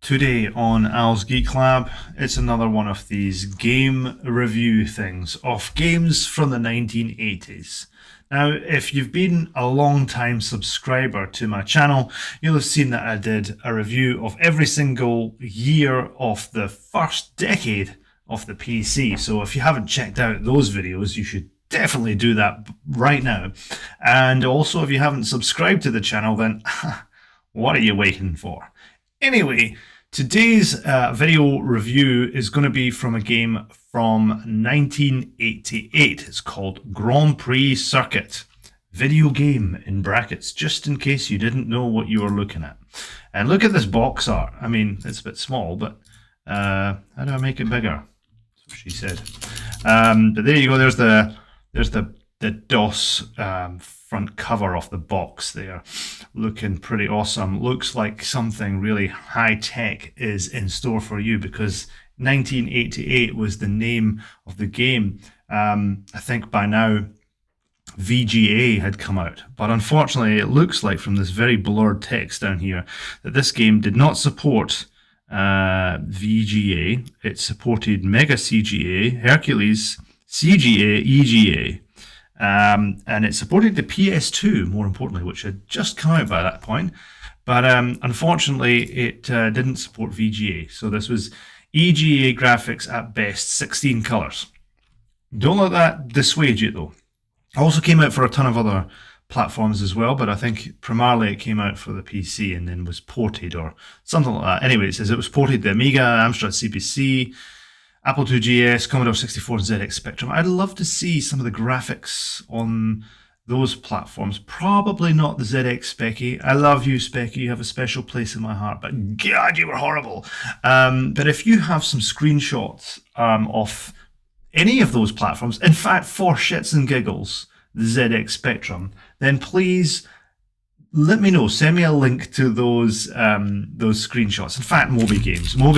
Today on Al's Geek Lab, it's another one of these game review things of games from the 1980s. Now, if you've been a long time subscriber to my channel, you'll have seen that I did a review of every single year of the first decade of the PC. So if you haven't checked out those videos, you should definitely do that right now. And also, if you haven't subscribed to the channel, then what are you waiting for? Anyway, today's video review is going to be from a game from 1988. It's called Grand Prix Circuit. Video game in brackets, just in case you didn't know what you were looking at. And look at this box art. I mean, it's a bit small, but how do I make it bigger? That's what she said. But there you go. There's the DOS front cover of the box there, looking pretty awesome. Looks like something really high tech is in store for you, because 1988 was the name of the game. I think by now VGA had come out, but unfortunately it looks like from this very blurred text down here that this game did not support VGA. It supported Mega CGA, Hercules, CGA, EGA. And it supported the PS2, more importantly, which had just come out by that point. But unfortunately, it didn't support VGA. So this was EGA graphics at best, 16 colors. Don't let that dissuade you, though. It also came out for a ton of other platforms as well, but I think primarily it came out for the PC and then was ported or something like that. Anyway, it says it was ported to Amiga, Amstrad CPC, Apple IIgs, Commodore 64, and ZX Spectrum. I'd love to see some of the graphics on those platforms. Probably not the ZX Specky. I love you, Specky. You have a special place in my heart, but God, you were horrible. But if you have some screenshots of any of those platforms, in fact, for shits and giggles, the ZX Spectrum, then please let me know. Send me a link to those screenshots. In fact, Moby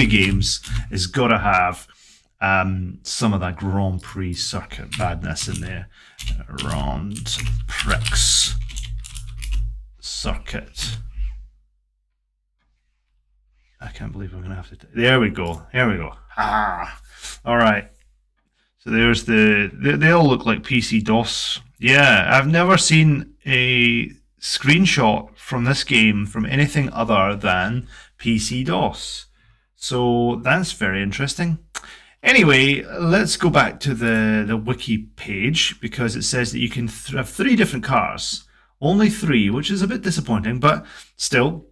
Games has got to have some of that Grand Prix Circuit badness in there. Grand Prix Circuit. I can't believe we're going to have to... There we go. Here we go. Ah. All right. So there's they all look like PC DOS. Yeah, I've never seen a screenshot from this game from anything other than PC DOS. So that's very interesting. Anyway, let's go back to the wiki page, because it says that you can have three different cars. Only three, which is a bit disappointing, but still,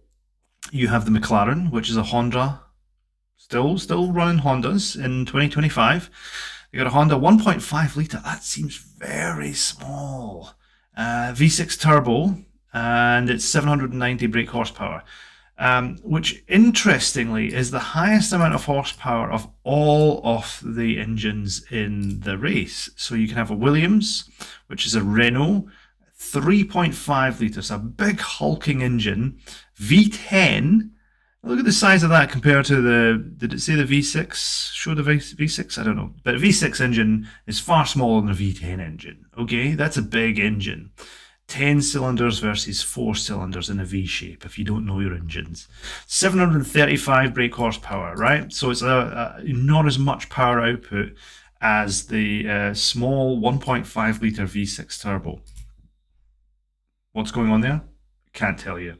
you have the McLaren, which is a Honda, still running Hondas in 2025. You got a Honda 1.5 litre, that seems very small. V6 turbo, and it's 790 brake horsepower. Which interestingly is the highest amount of horsepower of all of the engines in the race. So you can have a Williams, which is a Renault, 3.5 litres, a big hulking engine, V10. Look at the size of that compared to did it say the V6? Show the V6? I don't know. But a V6 engine is far smaller than a V10 engine. Okay, that's a big engine. 10 cylinders versus 4 cylinders in a V shape, if you don't know your engines. 735 brake horsepower, right? So it's not as much power output as the small 1.5 litre V6 turbo. What's going on there? Can't tell you.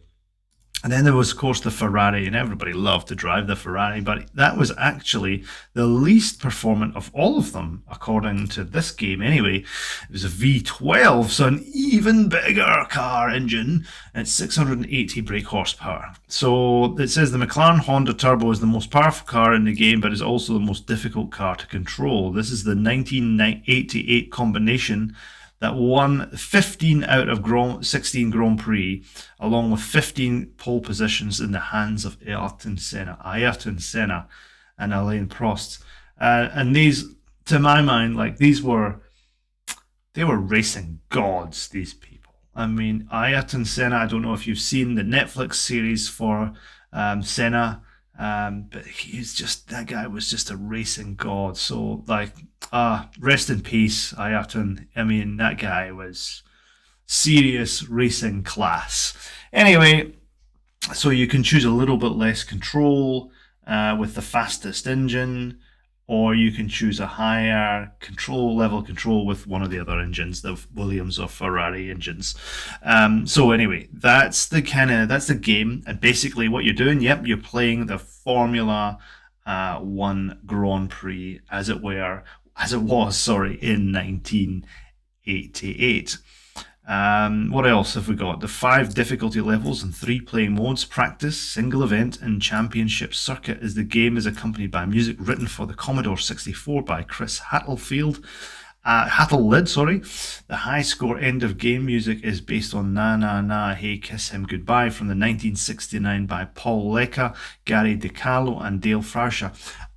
And then there was, of course, the Ferrari, and everybody loved to drive the Ferrari, but that was actually the least performant of all of them, according to this game anyway. It was a V12, so an even bigger car engine, and 680 brake horsepower. So it says the McLaren Honda Turbo is the most powerful car in the game, but is also the most difficult car to control. This is the 1988 combination that won 15 out of 16 Grand Prix, along with 15 pole positions in the hands of Ayrton Senna and Alain Prost. And these, to my mind, like they were racing gods, these people. I mean, Ayrton Senna, I don't know if you've seen the Netflix series for Senna, but that guy was just a racing god. So like, rest in peace, Ayrton. I mean, that guy was serious racing class. Anyway, So you can choose a little bit less control with the fastest engine, or you can choose a higher level control with one of the other engines, the Williams or Ferrari engines. So anyway, that's the game, and basically what you're doing, you're playing the Formula One Grand Prix as it was, in 1988. What else have we got? The 5 difficulty levels and 3 playing modes: practice, single event, and championship circuit. As the game is accompanied by music written for the Commodore 64 by Chris Hatteled. The high score end of game music is based on Na Na Na Hey Kiss Him Goodbye from the 1969 by Paul Lecca, Gary DiCarlo, and Dale Frauscher.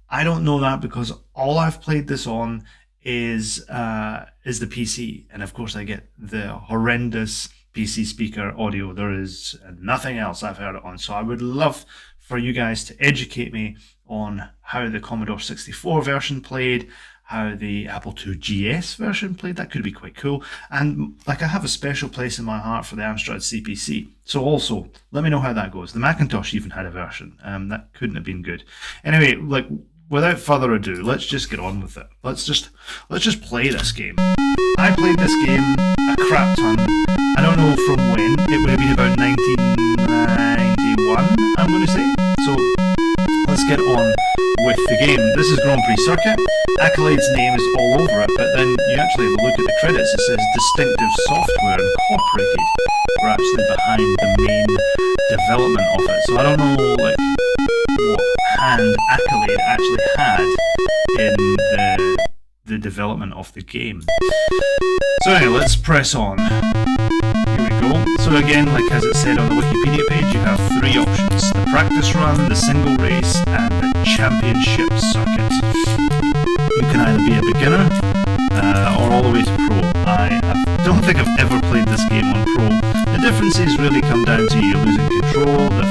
I don't know that because all I've played this on is the PC, and of course I get the horrendous PC speaker audio. There is nothing else I've heard it on, so I would love for you guys to educate me on how the Commodore 64 version played, how the Apple II GS version played. That could be quite cool. And I have a special place in my heart for the Amstrad CPC, so also let me know how that goes. The Macintosh even had a version. That couldn't have been good. Anyway, without further ado, let's just get on with it. Let's just play this game. I played this game a crap ton. I don't know from when. It would have been about 1991, I'm going to say. So let's get on with the game. This is Grand Prix Circuit. Accolade's name is all over it, but then you actually have a look at the credits. It says Distinctive Software Incorporated were actually behind the main development of it. So I don't know what hand Accolade actually had in the development of the game. So anyway, let's press on. Here we go. So again, as it said on the Wikipedia page, you have 3 options: the practice run, the single race, and the championship circuit. You can either be a beginner or all the way to pro. I don't think I've ever played this game on pro. The differences really come down to you losing control, the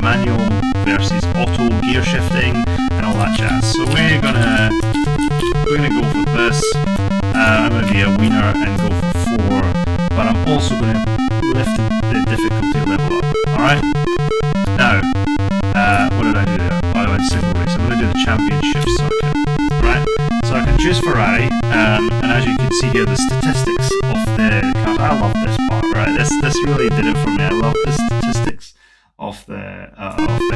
manual versus auto gear shifting, and all that jazz. So we're gonna go for this. I'm gonna be a wiener and go for 4, but I'm also gonna lift the difficulty level up. All right. Now, what did I do there? I went single race. I'm gonna do the championship circuit. Right. So I can choose Ferrari, and as you can see here, the statistics of the cars. I love this part. Right. This really did it for me. I love the statistics of the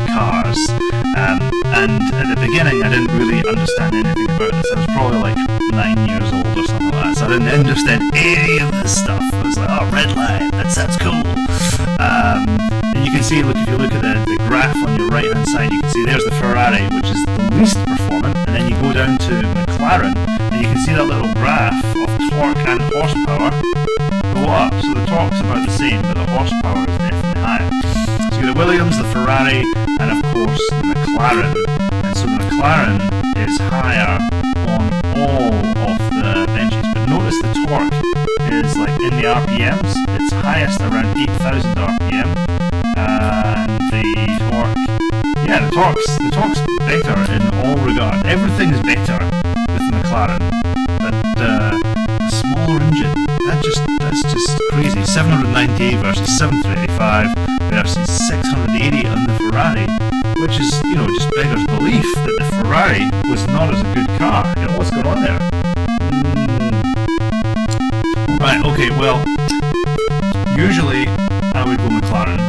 cars, and at the beginning I didn't really understand anything about this. I was probably 9 years old or something like that, so I didn't understand any of this stuff. I was like, oh, red line, that sounds cool. And you can see, if you look at the graph on your right hand side, you can see there's the Ferrari, which is the least performant, and then you go down to McLaren and you can see that little graph of torque and horsepower go up. So the torque's about the same, but the horsepower is definitely higher. So the Williams, the Ferrari, and of course the McLaren. And so the McLaren is higher on all of the benches, but notice the torque is in the RPMs. It's highest around 8,000 RPM, and the torque's better in all regards. Everything is better with the McLaren, but a smaller engine. That's just crazy. 798 versus 735 versus 680 on the Ferrari, which is, just beggars belief that the Ferrari was not as a good car. What's going on there? Right, okay, well, usually I would go McLaren,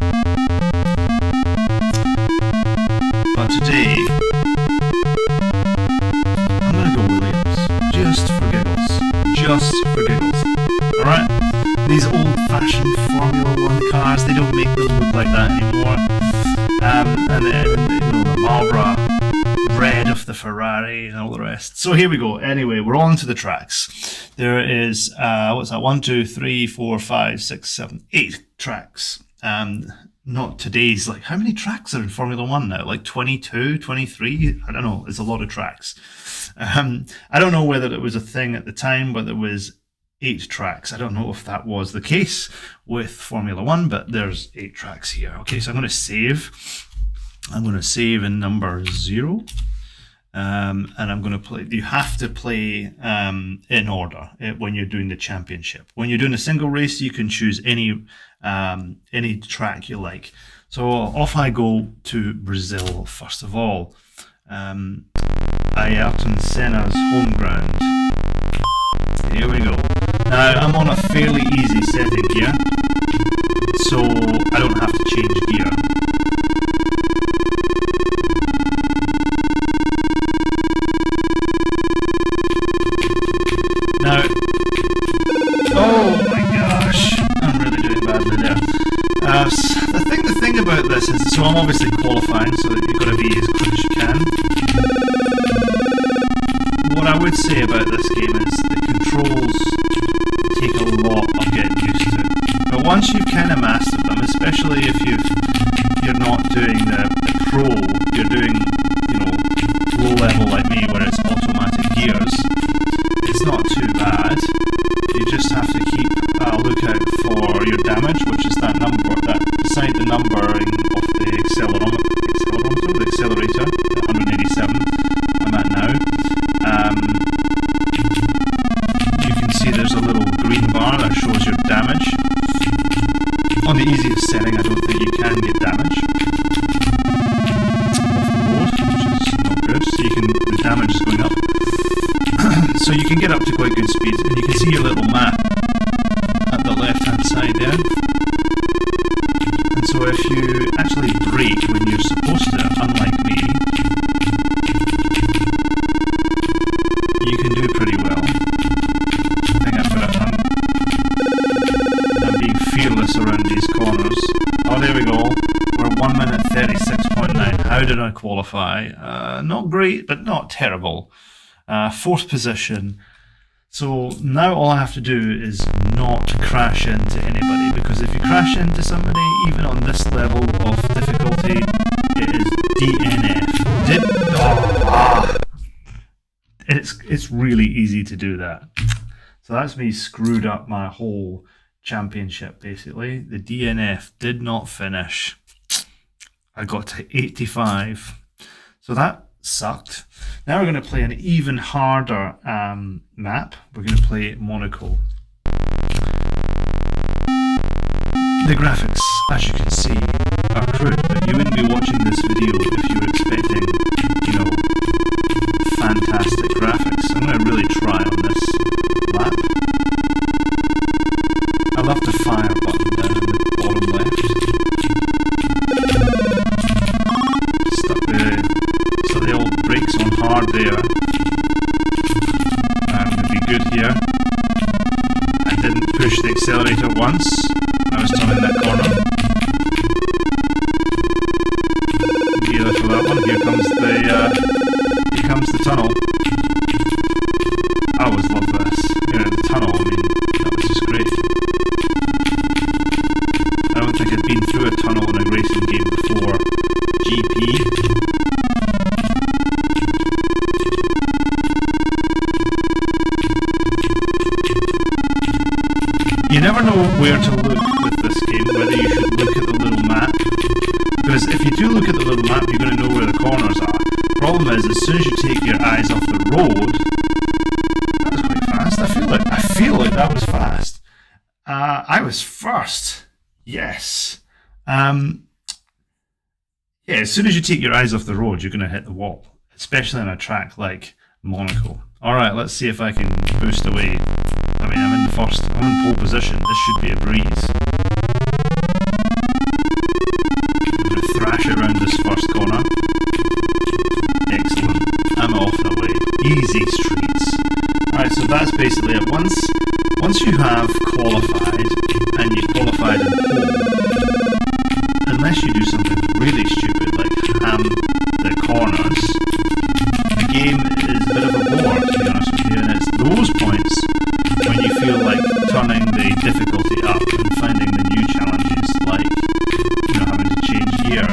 but today I'm gonna go Williams, just for giggles. Alright? These old-fashioned Formula One cars, they don't make them look like that anymore. And the Marlboro red of the Ferrari and all the rest. So here we go. Anyway, we're on to the tracks. There is, 1, 2, 3, 4, 5, 6, 7, 8 tracks. Not today's, how many tracks are in Formula One now? 22, 23? I don't know. There's a lot of tracks. I don't know whether it was a thing at the time, but there was 8 tracks. I don't know if that was the case with Formula One, but there's 8 tracks here. Okay, so I'm going to save. I'm going to save in number 0. And I'm going to play. You have to play in order when you're doing the championship. When you're doing a single race, you can choose any track you like. So off I go to Brazil first of all. Ayrton Senna's home ground. Here we go. Now I'm on a fairly easy setting here, so I don't have to change gear. Now, oh my gosh, I'm really doing badly there. The thing about this is, so I'm obviously qualifying, so you've got to be as quick as you can. What I would say about this game is the controls take a lot of getting used to. But once you've kind of mastered them, especially if you're not doing the pro, you're doing, low level like me where it's automatic gears, it's not too bad. You just have to keep a lookout for your damage, which is that number, that beside the numbering of the accelerator, the 187 I'm at now. You can see there's a little green bar that shows your damage. On the easiest setting, I don't think you can get damage off the road, which is not good. So the damage is going up. So you can get up to quite good speeds, and you can see your little map at the left hand side there. And so if you actually brake when you're supposed to, unlike me, you can do pretty well. I think I'm being fearless around these corners. Oh, there we go. We're 1 minute 36.9. How did I qualify? Not great, but not terrible. 4th position. So now all I have to do is not crash into anybody, because if you crash into somebody, even on this level of difficulty, it is DNF. It's really easy to do that. So that's me screwed up my whole championship basically. The DNF did not finish. I got to 85. So that sucked. Now we're going to play an even harder map. We're going to play Monaco. The graphics, as you can see, are crude, but you wouldn't be watching this video if you were expecting, fantastic graphics. I'm going to really try on this lap. I love the fire button down in the bottom left. Stuck the old brakes on hard there. I'm going to be good here. I didn't push the accelerator once. I was turning that corner. Gear for that one. Here comes the tunnel. I always love this. The tunnel, that was just great. I don't think I'd been through a tunnel in a racing game before. GP. You never know where to look with this game, whether you should look at the little map. Because if you do look at the little map, you're going to know where the corners are. Problem is, as soon as you take your eyes off the road, that was quite fast. I feel like that was fast. I was first. Yes. Yeah, as soon as you take your eyes off the road, you're going to hit the wall, especially on a track like Monaco. All right, let's see if I can boost away. I'm in first. I'm in pole position. This should be a breeze. I'm going to thrash around this first corner. Excellent. I'm off and away. Easy streets. Alright, so that's basically it. Once you have qualified, and you've qualified in pole, unless you do something really stupid like ham the corners, the game is a bit of a bore, to be honest with you, and it's those points when you feel like turning the difficulty up and finding the new challenges, like having to change gear.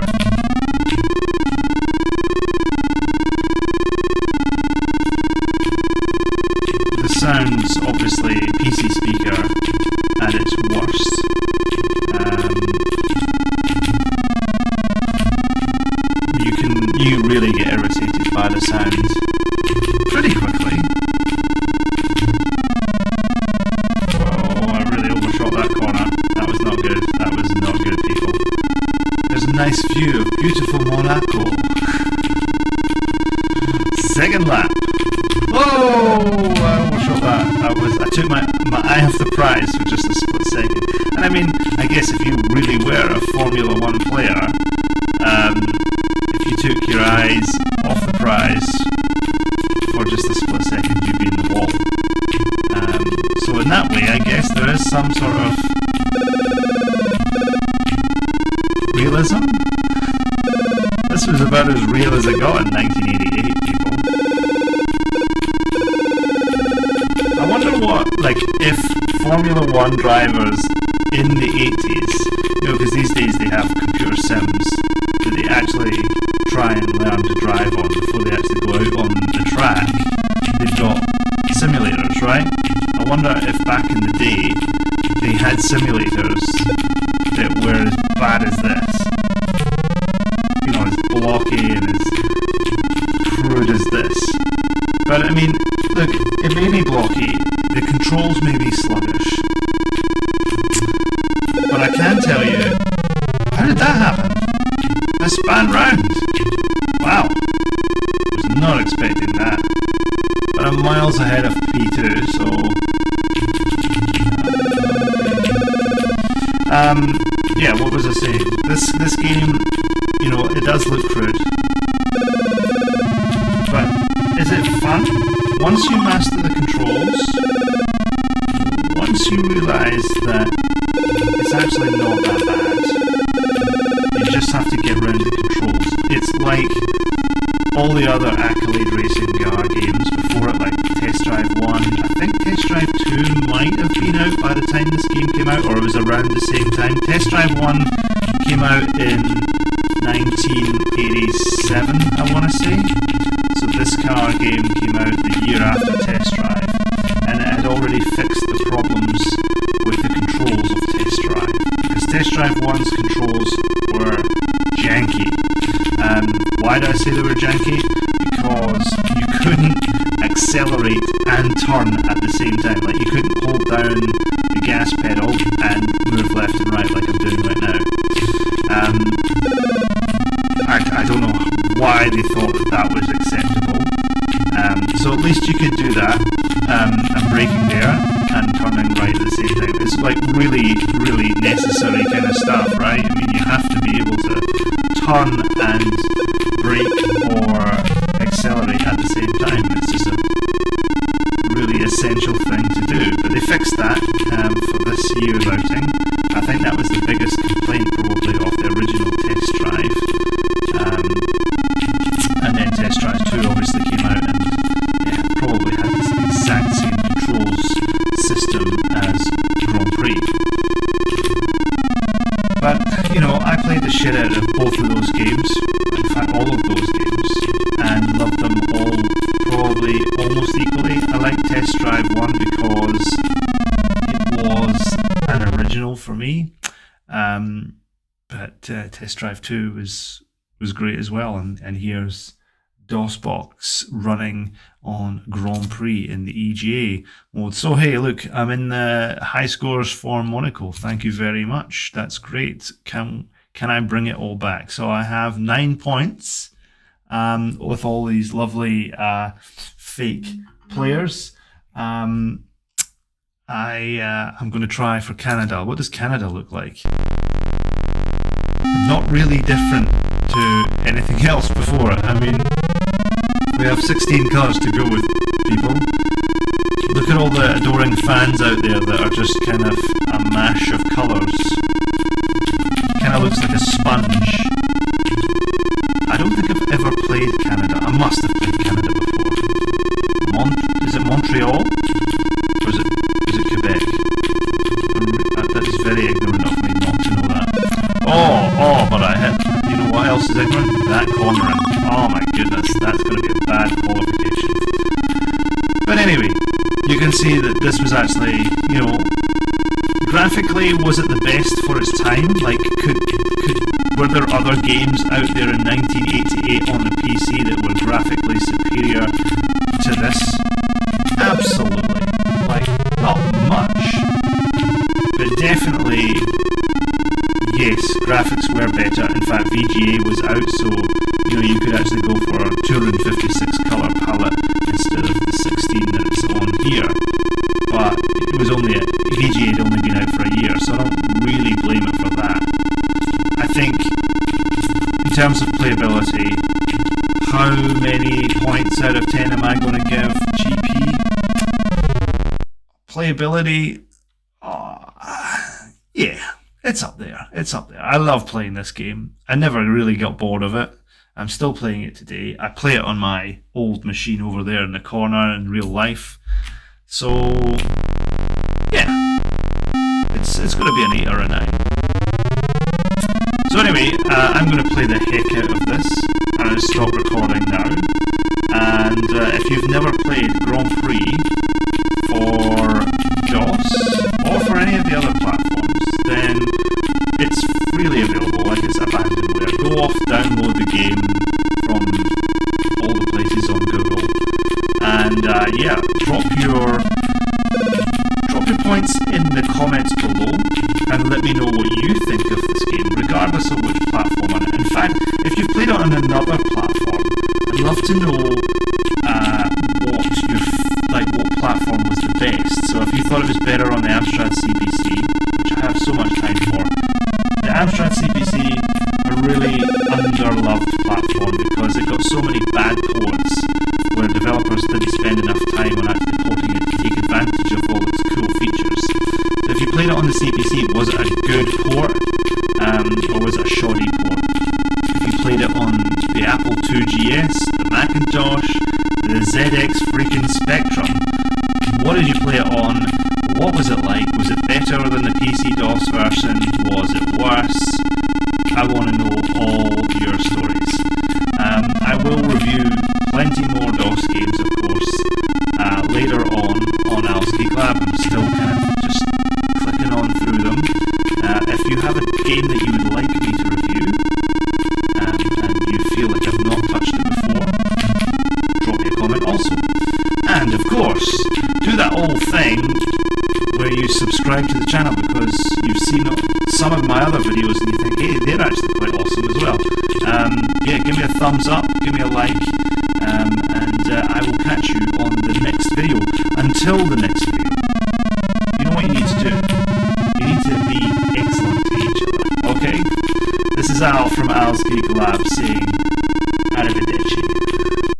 The sound's obviously PC speaker at its worst. You really get irritated by the sound pretty quickly. Oh, I really overshot that corner. That was not good. That was not good, people. There's second lap. Oh, I overshot that. I took my eye off the prize for just a split second. And I mean, I guess if you really were a Formula 1 player, if you took your eyes off the prize for just a split second, you'd be in the wall. So in that way, I guess there is some sort of realism. This was about as real as it got in 1988, people. I wonder what, like, if Formula 1 drivers in the 80s, you know, because these days they have computer sims that they actually try and learn to drive on before they actually go out on the track. They've got simulators, right? I wonder if back in the day they had simulators that were as bad as this. You know, as blocky and as crude as this. But I mean, look, it may be blocky, the controls may be sluggish. But I can tell you, how did that happen? I span round. Wow. Was not expecting that. But I'm miles ahead of P2, so... yeah, what was I saying? This game, you know, it does look crude. But is it fun? Once you master the controls, once you realise that it's actually not that bad, you just have to get around the controls. It's like all the other Accolade racing car games before it, like Test Drive 1. I think Test Drive 2 might have been out by the time this game came out, or it was around the same time. Test Drive 1 came out in 1987, I want to say. So this car game came out the year after Test Drive, and it had already fixed the problems with the controls of Test Drive. Because Test Drive 1's controls were janky. Why do I say they were janky? Because you couldn't accelerate and turn at the same time. Like, you couldn't hold down the gas pedal and move left and right like I'm doing right now. I don't know why they thought that was acceptable. So at least you could do that, and braking there and turning right at the same time. It's like really, really necessary kind of stuff, right? I mean, you have to be able to turn and brake or accelerate at the same time. It's just a really essential thing to do. But they fixed that for this year's outing. I think that was the biggest complaint probably of the original Test Drive. And then Test Drive 2 obviously came out and probably had this exact same controls system as Grand Prix. But, you know, I played the shit out of both of those games, in fact all of those games, and loved them all probably almost equally. I liked Test Drive 1 because it was an original for me, but Test Drive 2 was great as well, and here's DOSBox running on Grand Prix in the EGA mode. So hey, look, I'm in the high scores for Monaco. Thank you very much. That's great. Can I bring it all back? So I have 9 points with all these lovely fake players. I'm going to try for Canada. What does Canada look like? Not really different to anything else before. I mean, we have 16 colours to go with, people. Look at all the adoring fans out there that are just kind of a mash of colours. Kind of looks like a sponge. I don't think I've ever played Canada. I must have played Canada before. Is it Montreal? Or is it Quebec? That is very ignorant of me not to know that. Oh, but I hit. You know what else is ignorant? That cornering. Oh my goodness, that's going to be a bad qualification. But anyway, you can see that this was actually, you know, graphically, was it the best for its time? Like, were there other games out there in 1988 on the PC that were graphically superior to this? Absolutely. Like, not much. But definitely, yes, graphics were better. In fact, VGA was out, so you could actually go for a 256 colour palette instead of the 16 that it's on here. But it was only VGA had only been out for a year, so I don't really blame it for that. I think in terms of playability, how many points out of 10 am I going to give GP? Playability, yeah, it's up there. It's up there. I love playing this game. I never really got bored of it. I'm still playing it today. I play it on my old machine over there in the corner in real life. So, yeah, it's going to be an 8 or a 9. So anyway, I'm going to play the heck out of this. I'm going to stop recording now. And if you've never played Grand Prix for DOS or for any of the other platforms, then it's freely available, like it's abandonware. Go off, download the game from all the places on Google, and yeah, drop your points in the comments below and let me know what you think of this game, regardless of which platform on it. In fact, if you've played it on another platform, I'd love to know what platform was the best. So if you thought it was better on the Amstrad CPC, which I have so much time for, the Amstrad CPC a really underloved platform because it got so many bad ports where developers didn't spend enough time on actually porting it to take advantage of all its cool features. So if you played it on the CPC, was it a good port or was it a shoddy port? If you played it on the Apple IIgs, the Macintosh, the ZX freaking Spectrum, what did you play it on? What was it like? Was it better than the PC DOS version? Was it worse? I want to know all your stories. I will review plenty more DOS games, of course, later on Al's Geek Lab. I'm still kind of just clicking on through them. If you have a game that you would like me to review, and you feel like I've not touched it before, drop me a comment also. And of course, do that old thing where you subscribe to the channel because you've seen some of my other videos and you think, hey, they're actually quite awesome as well. Yeah, give me a thumbs up, give me a like, and I will catch you on the next video. Until the next video, you know what you need to do? You need to be excellent to each other, okay? This is Al from Al's Geek Lab saying